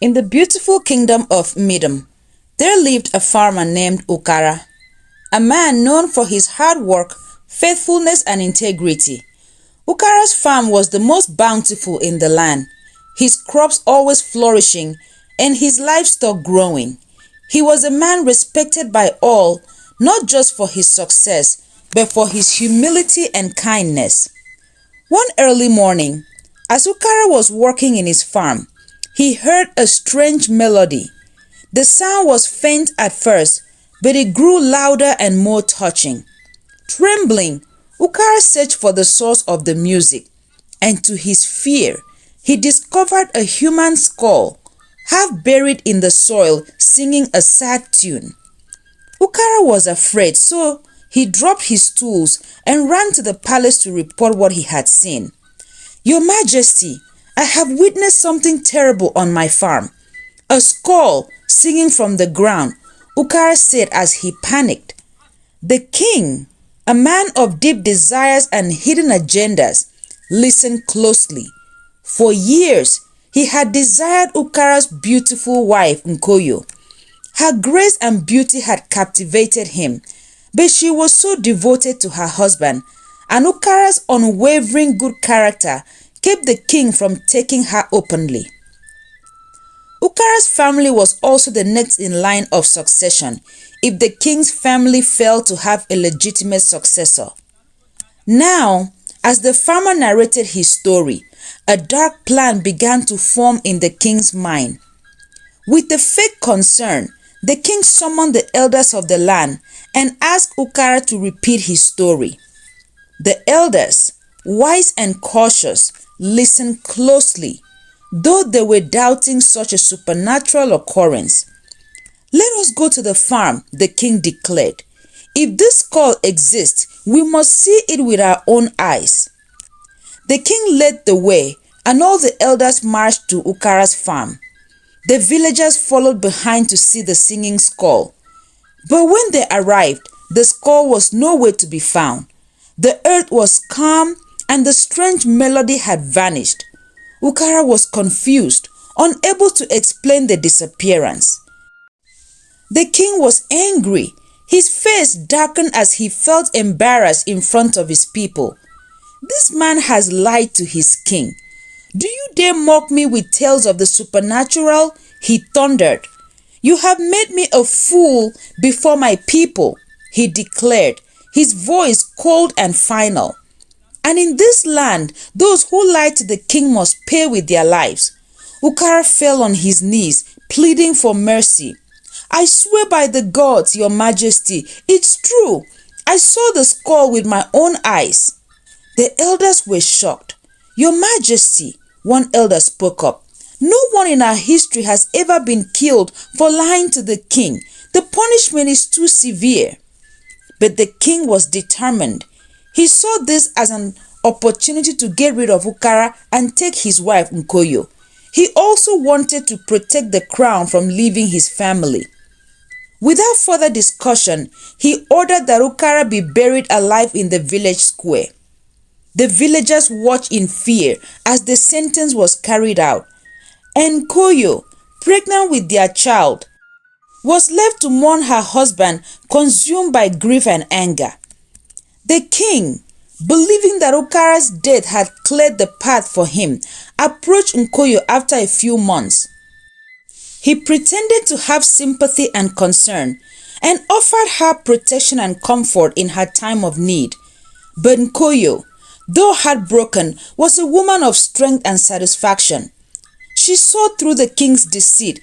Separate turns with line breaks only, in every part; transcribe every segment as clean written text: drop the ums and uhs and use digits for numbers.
In the beautiful kingdom of Midam, there lived a farmer named Ukara, a man known for his hard work, faithfulness, and integrity. Ukara's farm was the most bountiful in the land, his crops always flourishing, and his livestock growing. He was a man respected by all, not just for his success, but for his humility and kindness. One early morning, as Ukara was working in his farm, he heard a strange melody. The sound was faint at first, but it grew louder and more touching. Trembling, Ukara searched for the source of the music, and to his fear, he discovered a human skull, half buried in the soil, singing a sad tune. Ukara was afraid, so he dropped his tools and ran to the palace to report what he had seen. "Your Majesty, I have witnessed something terrible on my farm. A skull singing from the ground," Ukara said as he panicked. The king, a man of deep desires and hidden agendas, listened closely. For years, he had desired Ukara's beautiful wife, Nkoyo. Her grace and beauty had captivated him, but she was so devoted to her husband, and Ukara's unwavering good character kept the king from taking her openly. Ukara's family was also the next in line of succession if the king's family failed to have a legitimate successor. Now, as the farmer narrated his story, a dark plan began to form in the king's mind. With a fake concern, the king summoned the elders of the land and asked Ukara to repeat his story. The elders, wise and cautious, listened closely, though they were doubting such a supernatural occurrence. "Let us go to the farm," the king declared. "If this skull exists, we must see it with our own eyes." The king led the way, and all the elders marched to Ukara's farm. The villagers followed behind to see the singing skull. But when they arrived, the skull was nowhere to be found. The earth was calm, and the strange melody had vanished. Ukara was confused, unable to explain the disappearance. The king was angry. His face darkened as he felt embarrassed in front of his people. "This man has lied to his king. Do you dare mock me with tales of the supernatural?" he thundered. "You have made me a fool before my people," he declared, his voice cold and final. And in this land, those who lie to the king must pay with their lives. Ukara fell on his knees, pleading for mercy. "I swear by the gods, your majesty, it's true. I saw the skull with my own eyes." The elders were shocked. "Your majesty," one elder spoke up, "no one in our history has ever been killed for lying to the king. The punishment is too severe." But the king was determined. He saw this as an opportunity to get rid of Ukara and take his wife Nkoyo. He also wanted to protect the crown from leaving his family. Without further discussion, he ordered that Ukara be buried alive in the village square. The villagers watched in fear as the sentence was carried out, and Nkoyo, pregnant with their child, was left to mourn her husband, consumed by grief and anger. The king, believing that Ukara's death had cleared the path for him, approached Nkoyo after a few months. He pretended to have sympathy and concern and offered her protection and comfort in her time of need. But Nkoyo, though heartbroken, was a woman of strength and satisfaction. She saw through the king's deceit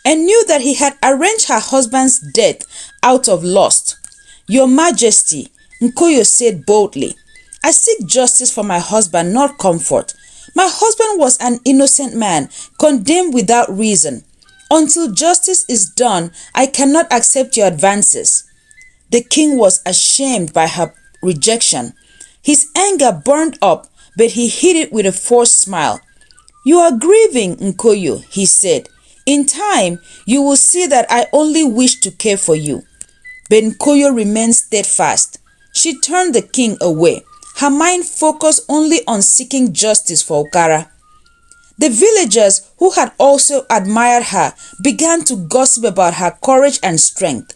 and knew that he had arranged her husband's death out of lust. "Your Majesty," Nkoyo said boldly, "I seek justice for my husband, not comfort. My husband was an innocent man, condemned without reason. Until justice is done, I cannot accept your advances." The king was ashamed by her rejection. His anger burned up, but he hid it with a forced smile. "You are grieving, Nkoyo," he said. "In time, you will see that I only wish to care for you." But Nkoyo remained steadfast. She turned the king away, her mind focused only on seeking justice for Ukara. The villagers who had also admired her began to gossip about her courage and strength.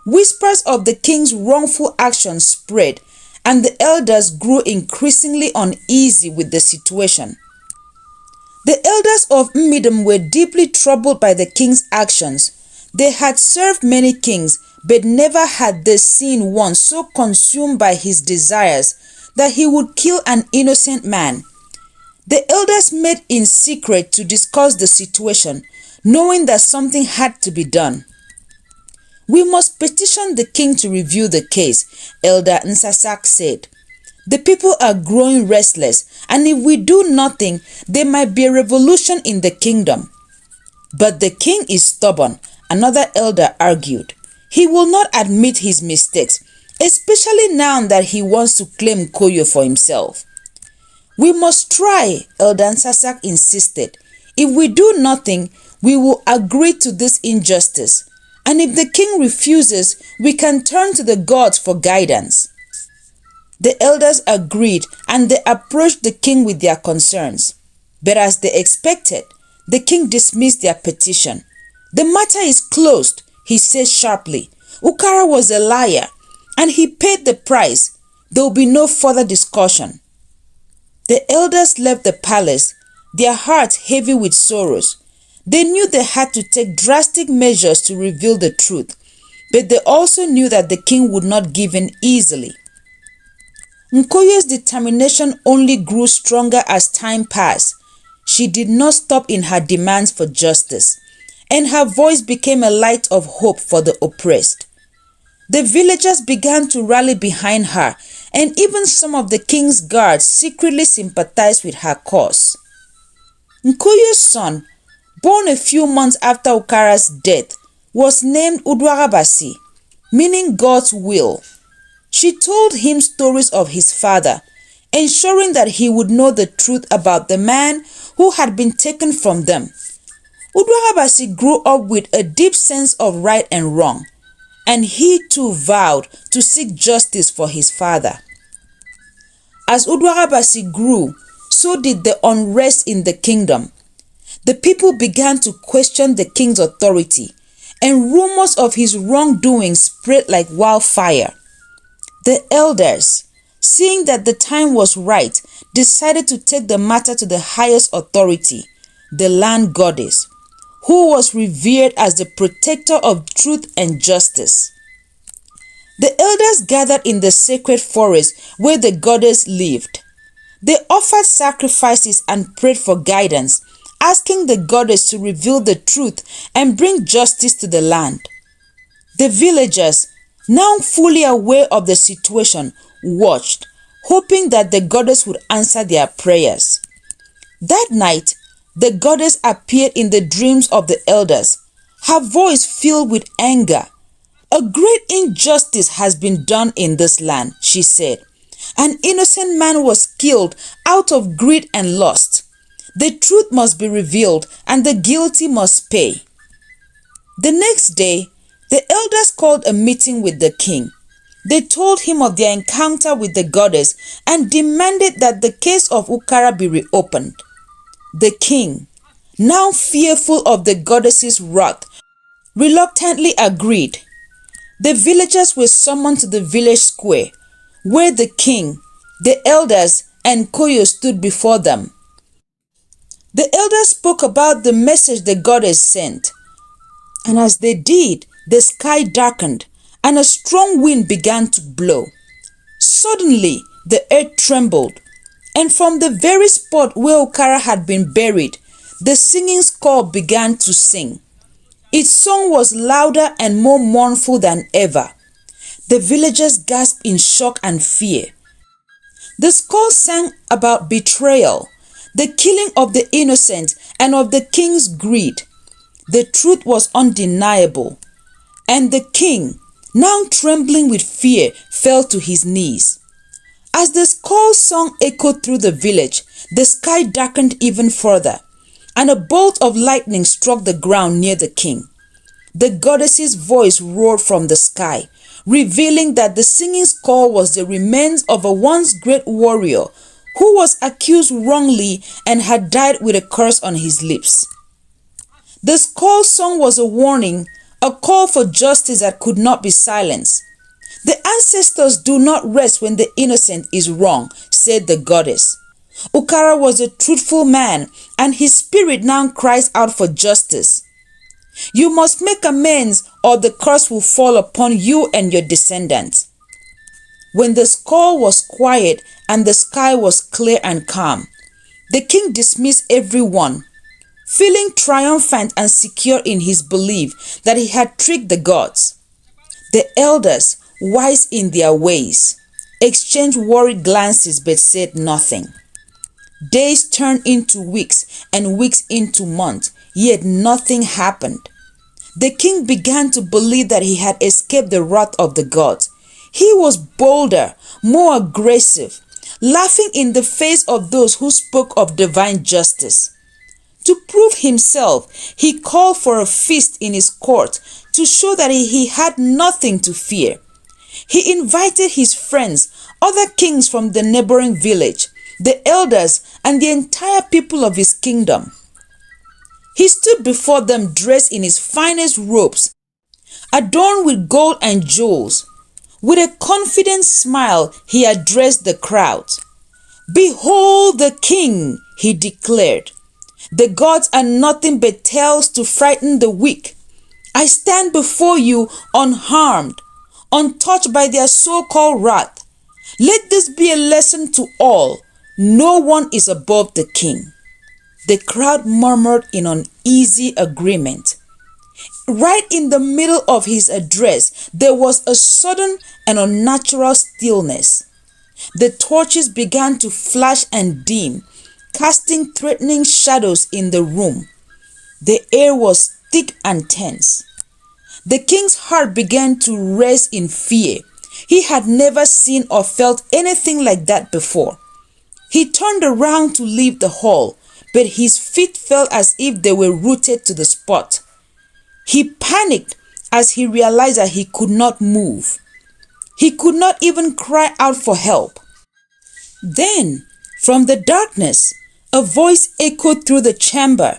Whispers of the king's wrongful actions spread, and the elders grew increasingly uneasy with the situation. The elders of Midam were deeply troubled by the king's actions. They had served many kings, but never had they seen one so consumed by his desires that he would kill an innocent man. The elders met in secret to discuss the situation, knowing that something had to be done. "We must petition the king to review the case," Elder Nsasak said. "The people are growing restless, and if we do nothing, there might be a revolution in the kingdom." "But the king is stubborn," another elder argued. "He will not admit his mistakes, especially now that he wants to claim Koyo for himself." "We must try," Elder Nsasak insisted. "If we do nothing, we will agree to this injustice. And if the king refuses, we can turn to the gods for guidance." The elders agreed, and they approached the king with their concerns. But as they expected, the king dismissed their petition. "The matter is closed," he said sharply. "Ukara was a liar, and he paid the price. There will be no further discussion." The elders left the palace, their hearts heavy with sorrows. They knew they had to take drastic measures to reveal the truth, but they also knew that the king would not give in easily. Nkoye's determination only grew stronger as time passed. She did not stop in her demands for justice, and her voice became a light of hope for the oppressed. The villagers began to rally behind her, and even some of the king's guards secretly sympathized with her cause. Nkoye's son, born a few months after Ukara's death, was named Udwarabasi, meaning God's will. She told him stories of his father, ensuring that he would know the truth about the man who had been taken from them. Udwarabasi grew up with a deep sense of right and wrong, and he too vowed to seek justice for his father. As Udwarabasi grew, so did the unrest in the kingdom. The people began to question the king's authority, and rumors of his wrongdoing spread like wildfire. The elders, seeing that the time was right, decided to take the matter to the highest authority, the land goddess, who was revered as the protector of truth and justice. The elders gathered in the sacred forest where the goddess lived. They offered sacrifices and prayed for guidance, asking the goddess to reveal the truth and bring justice to the land. The villagers, now fully aware of the situation, watched, hoping that the goddess would answer their prayers. That night, the goddess appeared in the dreams of the elders, her voice filled with anger. "A great injustice has been done in this land," she said. "An innocent man was killed out of greed and lust. The truth must be revealed, and the guilty must pay." The next day, the elders called a meeting with the king. They told him of their encounter with the goddess and demanded that the case of Ukara be reopened. The king, now fearful of the goddess's wrath, reluctantly agreed. The villagers were summoned to the village square, where the king, the elders, and Koyo stood before them. The elders spoke about the message the goddess sent, and as they did, the sky darkened and a strong wind began to blow. Suddenly, the earth trembled, and from the very spot where Ukara had been buried, the singing skull began to sing. Its song was louder and more mournful than ever. The villagers gasped in shock and fear. The skull sang about betrayal, the killing of the innocent, and of the king's greed. The truth was undeniable, and the king, now trembling with fear, fell to his knees. As the skull song echoed through the village, the sky darkened even further, and a bolt of lightning struck the ground near the king. The goddess's voice roared from the sky, revealing that the singing skull was the remains of a once great warrior who was accused wrongly and had died with a curse on his lips. The skull song was a warning, a call for justice that could not be silenced. The ancestors do not rest when the innocent is wrong, said the goddess. Ukara was a truthful man, and his spirit now cries out for justice. You must make amends, or the curse will fall upon you and your descendants. When the skull was quiet and the sky was clear and calm, the king dismissed everyone, feeling triumphant and secure in his belief that he had tricked the gods. The elders, wise in their ways, exchanged worried glances but said nothing. Days turned into weeks and weeks into months, yet nothing happened. The king began to believe that he had escaped the wrath of the gods. He was bolder, more aggressive, laughing in the face of those who spoke of divine justice. To prove himself, he called for a feast in his court to show that he had nothing to fear. He invited his friends, other kings from the neighboring village, the elders, and the entire people of his kingdom. He stood before them dressed in his finest robes, adorned with gold and jewels. With a confident smile, he addressed the crowd. "Behold the king," he declared. "The gods are nothing but tales to frighten the weak. I stand before you unharmed, untouched by their so-called wrath. Let this be a lesson to all. No one is above the king." The crowd murmured in uneasy agreement. Right in the middle of his address, there was a sudden and unnatural stillness. The torches began to flash and dim, casting threatening shadows in the room. The air was thick and tense. The king's heart began to race in fear. He had never seen or felt anything like that before. He turned around to leave the hall, but his feet felt as if they were rooted to the spot. He panicked as he realized that he could not move. He could not even cry out for help. Then, from the darkness, a voice echoed through the chamber.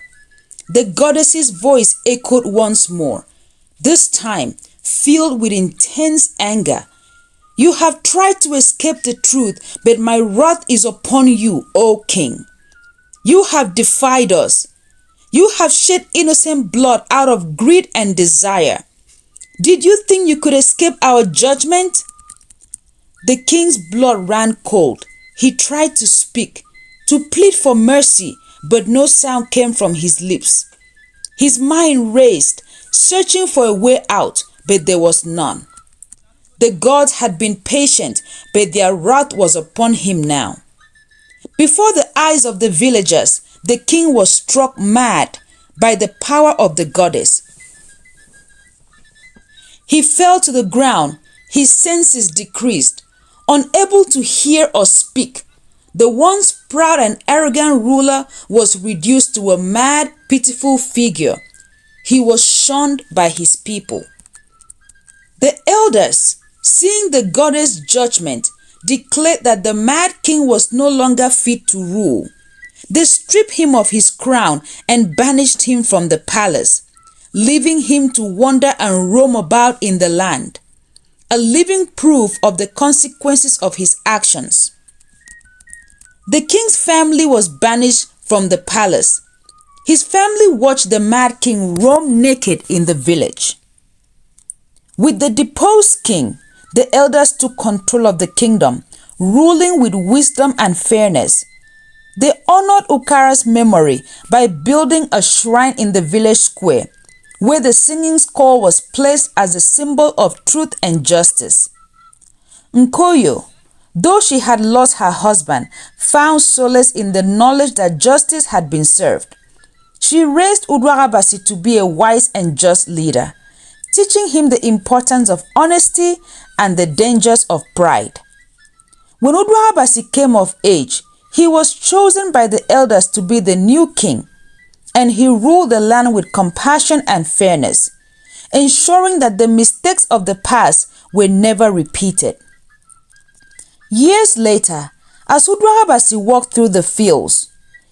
The goddess's voice echoed once more, this time filled with intense anger. "You have tried to escape the truth, but my wrath is upon you, O king. You have defied us. You have shed innocent blood out of greed and desire. Did you think you could escape our judgment?" The king's blood ran cold. He tried to speak, to plead for mercy, but no sound came from his lips. His mind raced, searching for a way out, but there was none. The gods had been patient, but their wrath was upon him now. Before the eyes of the villagers, the king was struck mad by the power of the goddess. He fell to the ground, his senses decreased, unable to hear or speak. The once proud and arrogant ruler was reduced to a mad, pitiful figure. He was shunned by his people. The elders, seeing the goddess' judgment, declared that the mad king was no longer fit to rule. They stripped him of his crown and banished him from the palace, leaving him to wander and roam about in the land, a living proof of the consequences of his actions. The king's family was banished from the palace. His family watched the mad king roam naked in the village. With the deposed king, the elders took control of the kingdom, ruling with wisdom and fairness. They honored Ukara's memory by building a shrine in the village square, where the singing skull was placed as a symbol of truth and justice. Nkoyo, though she had lost her husband, found solace in the knowledge that justice had been served. She raised Udwarabasi to be a wise and just leader, teaching him the importance of honesty and the dangers of pride. When Udwarabasi came of age, he was chosen by the elders to be the new king, and he ruled the land with compassion and fairness, ensuring that the mistakes of the past were never repeated. Years later, As Uduagabasi walked through the fields,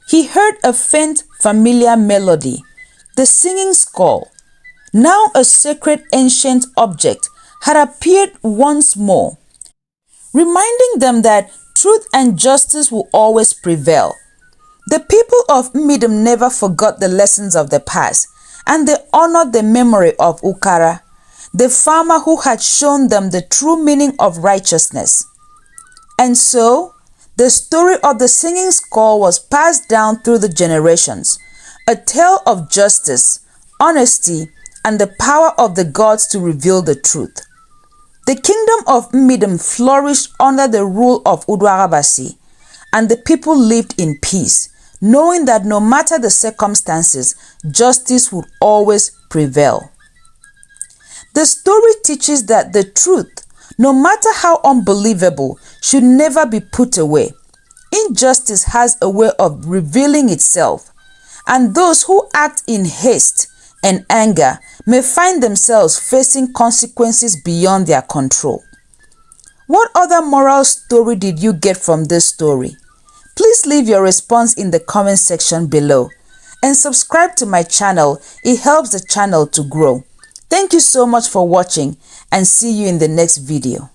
he heard a faint, familiar melody, the singing skull. Now a sacred ancient object had appeared once more, reminding them that truth and justice will always prevail. The people of Midam never forgot the lessons of the past, and they honored the memory of Ukara, the farmer who had shown them the true meaning of righteousness. And so, the story of the singing skull was passed down through the generations, a tale of justice, honesty, and the power of the gods to reveal the truth. The kingdom of Midam flourished under the rule of Uduagabasi, and the people lived in peace, knowing that no matter the circumstances, justice would always prevail. The story teaches that the truth, no matter how unbelievable, should never be put away. Injustice has a way of revealing itself, and those who act in haste and anger may find themselves facing consequences beyond their control. What other moral story did you get from this story? Please leave your response in the comment section below and subscribe to my channel. It helps the channel to grow. Thank you so much for watching and see you in the next video.